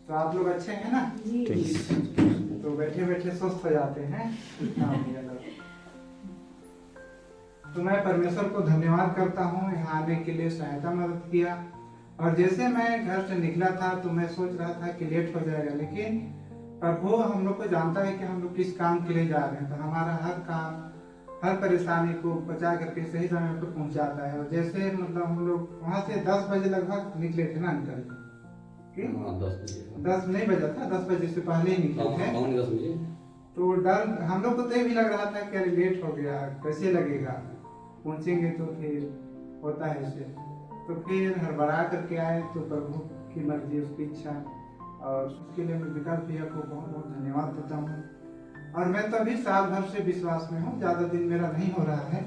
तो आप लोग अच्छे हैं ना? तो बैठे बैठे स्वस्थ हो जाते हैं। तो मैं परमेश्वर को धन्यवाद करता हूँ यहाँ आने के लिए, सहायता मदद किया। और जैसे मैं घर से निकला था तो मैं सोच रहा था कि लेट हो जाएगा, लेकिन प्रभु हम लोग को जानता है कि हम लोग किस काम के लिए जा रहे हैं, तो हमारा हर काम, हर परेशानी को बचा करके सही समय पर पहुंचाता है। और जैसे मतलब हम लोग वहाँ से 10 बजे लगभग निकले थे ना अंकल? 10 नहीं बजा था, 10 बजे से पहले ही निकले थे। तो डर हम लोग को तो ये भी लग रहा था कि अरे लेट हो गया, कैसे लगेगा, पहुंचेंगे तो फिर होता है ऐसे। तो फिर हड़बड़ा करके आए, तो प्रभु की मर्जी, उसकी इच्छा, और उसके लिए मैं विकास भैया को बहुत बहुत धन्यवाद देता हूँ। और मैं तो अभी साल भर से विश्वास में हूँ, ज़्यादा दिन मेरा नहीं हो रहा है।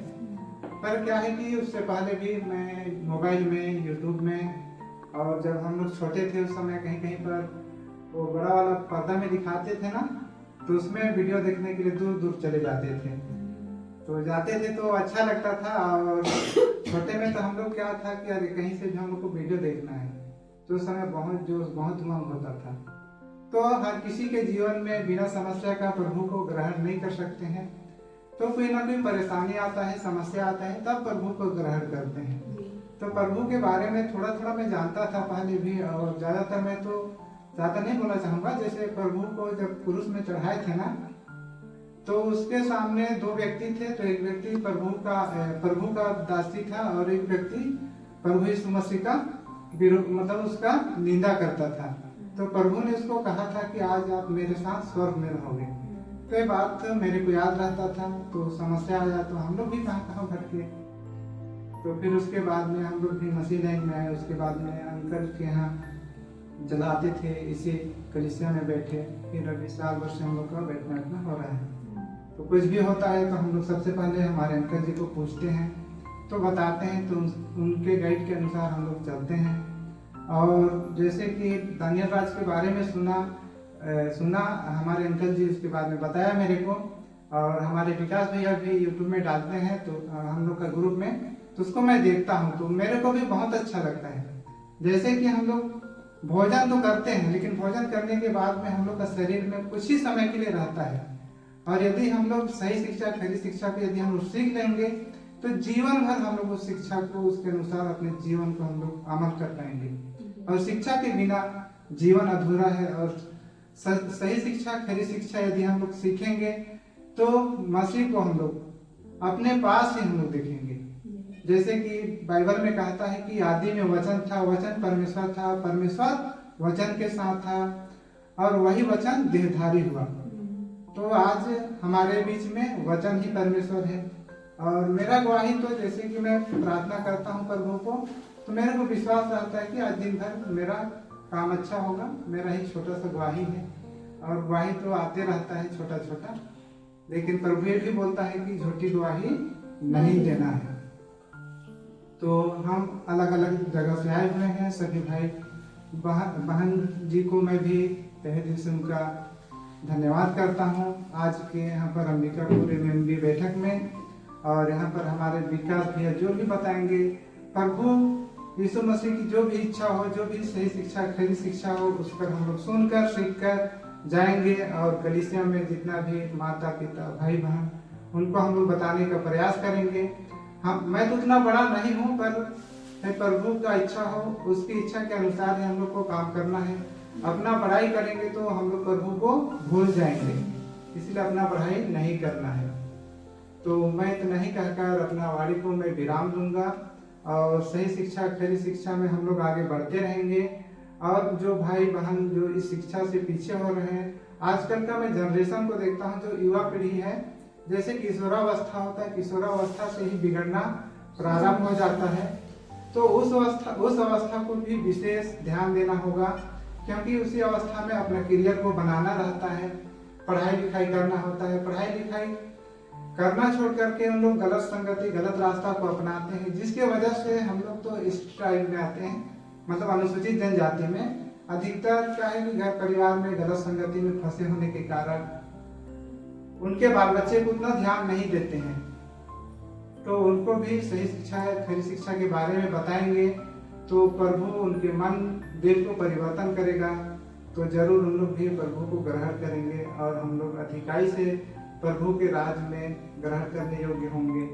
पर क्या है कि उससे पहले भी मैं मोबाइल में, यूट्यूब में, और जब हम लोग छोटे थे उस समय कहीं कहीं पर वो बड़ा वाला पर्दा में दिखाते थे ना, तो उसमें वीडियो देखने के लिए दूर दूर चले जाते थे। तो जाते थे तो अच्छा लगता था। और छोटे में तो हम लोग क्या था कि अरे कहीं से भी हम लोग को वीडियो देखना है, तो उस समय बहुत जोश, बहुत उमंग होता था। तो हर किसी के जीवन में बिना समस्या का प्रभु को ग्रहण नहीं कर सकते हैं। तो कोई ना कोई परेशानी आता है, समस्या आता है, तब प्रभु को ग्रहण करते हैं। तो प्रभु के बारे में थोड़ा थोड़ा मैं जानता था पहले भी, और ज़्यादातर मैं तो ज़्यादा नहीं बोलना चाहूँगा। जैसे प्रभु को जब क्रूस में चढ़ाए थे ना, तो उसके सामने 2 व्यक्ति थे। तो एक व्यक्ति प्रभु का दासी था, और एक व्यक्ति प्रभु यीशु मसीह का मतलब उसका निंदा करता था। तो प्रभु ने उसको कहा था कि आज आप मेरे साथ स्वर्ग में रहोगे। तो ये बात मेरे को याद रहता था। तो समस्या आया तो हम लोग भी कहाँ भटके। तो फिर उसके बाद में हम लोग भी मसीह लाइन में आए। उसके बाद में अंकल के यहाँ जलाते थे, इसी कलीसिया में बैठे। फिर अभी साल भर से हम लोग का बैठना हो रहा है। तो कुछ भी होता है तो हम लोग सबसे पहले हमारे अंकल जी को पूछते हैं, तो बताते हैं, तो उनके गाइड के अनुसार हम लोग चलते हैं। और जैसे कि दानियल राज के बारे में सुना हमारे अंकल जी, उसके बाद में बताया मेरे को। और हमारे विकास भैया भी यूट्यूब में डालते हैं, तो हम लोग का ग्रुप में, तो उसको मैं देखता हूँ, तो मेरे को भी बहुत अच्छा लगता है। जैसे कि हम लोग भोजन तो करते हैं, लेकिन भोजन करने के बाद में हम लोग का शरीर में कुछ ही समय के लिए रहता है। और यदि हम लोग सही शिक्षा, खरी शिक्षा को यदि हम लोग सीख लेंगे, तो जीवन भर हम लोग उस शिक्षा को, उसके अनुसार अपने जीवन को हम लोग अमल कर पाएंगे। और शिक्षा के बिना जीवन अधूरा है। और सही शिक्षा, खरी शिक्षा यदि हम लोग सीखेंगे, तो मसीह को हम लोग अपने पास ही हम लोग देखेंगे। जैसे कि बाइबल में कहता है कि आदि में वचन था, वचन परमेश्वर था, परमेश्वर वचन के साथ था, और वही वचन देहधारी हुआ। तो आज हमारे बीच में वचन ही परमेश्वर है। और मेरा गवाही तो जैसे कि मैं प्रार्थना करता हूँ प्रभु को, तो मेरे को विश्वास रहता है कि आज दिन भर मेरा काम अच्छा होगा। मेरा ही छोटा सा गवाही है, और गवाही तो आते रहता है छोटा छोटा, लेकिन प्रभु ये भी बोलता है कि झूठी गवाही नहीं देना है। तो हम अलग अलग जगह से आए हुए हैं सभी भाई बहन जी को मैं भी तहे दिल से उनका धन्यवाद करता हूँ। आज के यहाँ पर अंबिकापुर एमएमबी बैठक में, और यहाँ पर हमारे विकास भैया जो भी बताएंगे, प्रभु यीशु मसीह की जो भी इच्छा हो, जो भी सही शिक्षा, खरी शिक्षा हो, उस पर हम लोग सुनकर, सीखकर जाएंगे। और कलीसिया में जितना भी माता पिता, भाई बहन, उनको हम लोग बताने का प्रयास करेंगे। मैं तो उतना बड़ा नहीं हूँ, पर प्रभु का इच्छा हो, उसकी इच्छा के अनुसार ही हम लोग को काम करना है। अपना पढ़ाई करेंगे तो हम लोग प्रभु को भूल जाएंगे, इसलिए अपना पढ़ाई नहीं करना है। तो मैं इतना ही कहकर अपना वाणी को मैं विराम दूंगा। और सही शिक्षा, खरी शिक्षा में हम लोग आगे बढ़ते रहेंगे। और जो भाई बहन जो इस शिक्षा से पीछे हो रहे हैं, आजकल का मैं जनरेशन को देखता हूँ, जो युवा पीढ़ी है, जैसे किशोरावस्था होता है, किशोरावस्था से ही बिगड़ना प्रारंभ हो जाता है। तो उस अवस्था को भी विशेष ध्यान देना होगा, क्योंकि उसी अवस्था में अपने करियर को बनाना रहता है, पढ़ाई लिखाई करना होता है। पढ़ाई लिखाई करना छोड़ करके हम लोग गलत संगति, गलत रास्ता को अपनाते हैं, जिसके वजह से हम लोग तो इस टाइप में आते हैं, मतलब अनुसूचित जनजाति में। अधिकतर क्या है कि घर परिवार में गलत संगति में फंसे होने के कारण उनके बाल बच्चे को उतना ध्यान नहीं देते हैं। तो उनको भी सही शिक्षा, खरी शिक्षा के बारे में बताएंगे, तो प्रभु उनके मन दिल को परिवर्तन करेगा। तो जरूर हम लोग भी प्रभु को ग्रहण करेंगे और हम लोग अधिकाई से प्रभु के राज में ग्रहण करने योग्य होंगे।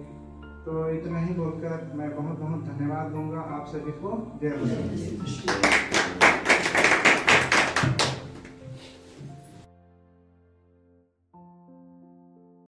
तो इतना ही बोलकर मैं बहुत बहुत धन्यवाद दूंगा आप सभी को। जय मसीह।